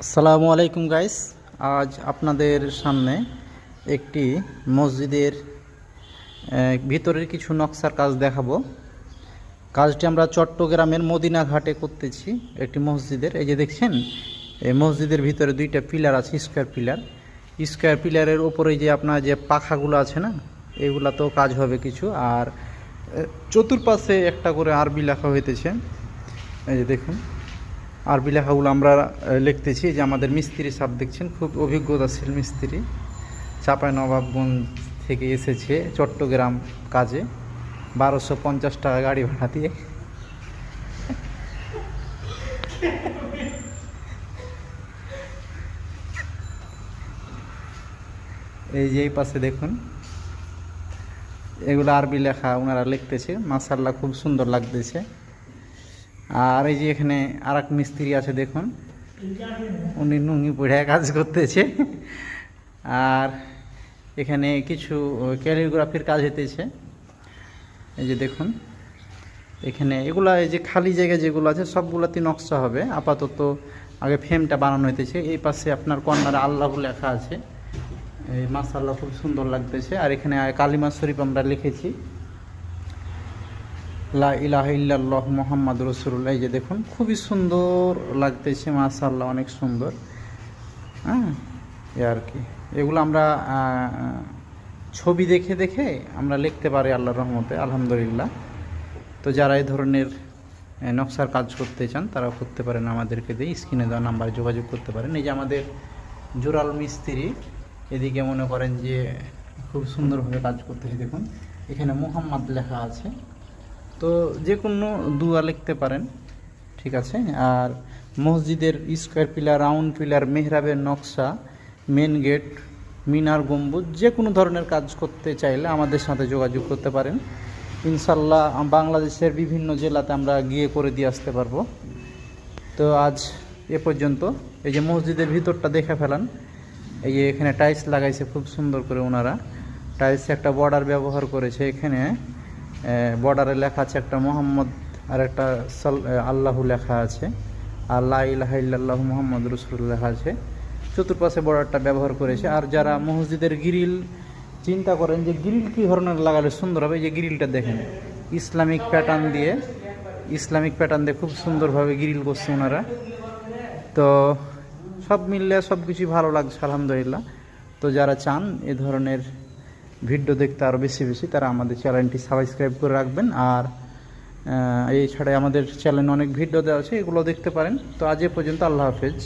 আসসালামু আলাইকুম গাইস। আজ আপনাদের সামনে একটি মসজিদের ভিতরের কিছু নকশার কাজ দেখাবো। কাজটি আমরা চট্টগ্রামের মদিনা ঘাটে করতেছি একটি মসজিদের। এই যে দেখছেন, এই মসজিদের ভিতরে দুইটা পিলার আছে, স্কোয়ার পিলারের উপরে যে আপনার যে পাখাগুলো আছে না, এগুলা তো কাজ হবে কিছু। আর চতুর্পাশে একটা করে আরবি লেখা হইতেছে। এই যে দেখুন, আরবি লেখাগুলো আমরা লিখতেছি। যে আমাদের মিস্ত্রি সাহেব দেখছেন, খুব অভিজ্ঞতাশীল মিস্ত্রি, চাঁপাইনবাবগঞ্জ থেকে এসেছে চট্টগ্রাম কাজে 1250 টাকা গাড়ি ভাড়া দিয়ে। এই যে এই পাশে দেখুন, এগুলো আরবি লেখা ওনারা লিখতেছে, মাশাআল্লাহ খুব সুন্দর লাগতেছে। আর এই যে এখানে আর এক মিস্ত্রি আছে, দেখুন উনি নুঙ্গি পড়ে কাজ করতেছে। আর এখানে কিছু ক্যালিগ্রাফির কাজ হইতেছে। এই যে দেখুন, এখানে এগুলা এই যে খালি জায়গা যেগুলো আছে সবগুলোতে নকশা হবে। আপাতত আগে ফ্রেমটা বানানো হইতেছে। এই পাশে আপনার কর্নারে আল্লাহ লেখা আছে, এই মাশাআল্লাহ খুব সুন্দর লাগতেছে। আর এখানে কালিমা শরীফ আমরা লিখেছি, লা ইলাহা ইল্লাল্লাহ মুহাম্মাদ রাসূলুল্লাহ। এই যে দেখুন, খুবই সুন্দর লাগতেছে, মাশাআল্লাহ অনেক সুন্দর। হ্যাঁ, এই আর কি, এগুলো আমরা ছবি দেখে দেখে আমরা লিখতে পারি আল্লাহর রহমতে, আলহামদুলিল্লাহ। তো যারা এই ধরনের নকশার কাজ করতে চান তারা করতে পারেন, আমাদেরকে দিয়ে স্ক্রিনে দেওয়া নাম্বারে যোগাযোগ করতে পারেন। এই যে আমাদের জোরাল মিস্ত্রি, এদিকে মনে করেন যে খুব সুন্দরভাবে কাজ করতেছে। দেখুন এখানে মুহাম্মদ লেখা আছে, তো যে কোনো দুয়া লিখতে পারেন, ঠিক আছে। আর মসজিদের স্কোয়ার পিলার, রাউন্ড পিলার, মেহরাবের নকশা, মেন গেট, মিনার, গম্বুজ, যে কোনো ধরনের কাজ করতে চাইলে আমাদের সাথে যোগাযোগ করতে পারেন। ইনশাল্লাহ বাংলাদেশের বিভিন্ন জেলাতে আমরা গিয়ে করে দিয়ে আসতে পারবো। তো আজ এ পর্যন্ত। এই যে মসজিদের ভিতরটা দেখে ফেলান। এই যে এখানে টাইলস লাগাইছে খুব সুন্দর করে ওনারা, টাইলসে একটা বর্ডার ব্যবহার করেছে। এখানে বর্ডারে লেখা আছে একটা মোহাম্মদ আর একটা আল্লাহু লেখা আছে, আর লা ইলাহা ইল্লাল্লাহ মুহাম্মাদ রাসূলুল্লাহ লেখা আছে। চতুর্পাশে বর্ডারটা ব্যবহার করেছে। আর যারা মসজিদের গ্রিল চিন্তা করেন যে গ্রিল কী ধরনের লাগালে সুন্দর হবে, এই যে গ্রিলটা দেখেন, ইসলামিক প্যাটার্ন দিয়ে খুব সুন্দরভাবে গ্রিল করছে ওনারা। তো সব মিললে সব কিছুই ভালো লাগছে, আলহামদুলিল্লাহ। তো যারা চান এ ধরনের ভিডিও দেখতে আরও বেশি বেশি, তারা আমাদের চ্যানেলটি সাবস্ক্রাইব করে রাখবেন। আর এই ছাড়াই আমাদের চ্যানেলে অনেক ভিডিও দেওয়া আছে, এগুলো দেখতে পারেন। তো আজ এ পর্যন্ত, আল্লাহ হাফেজ।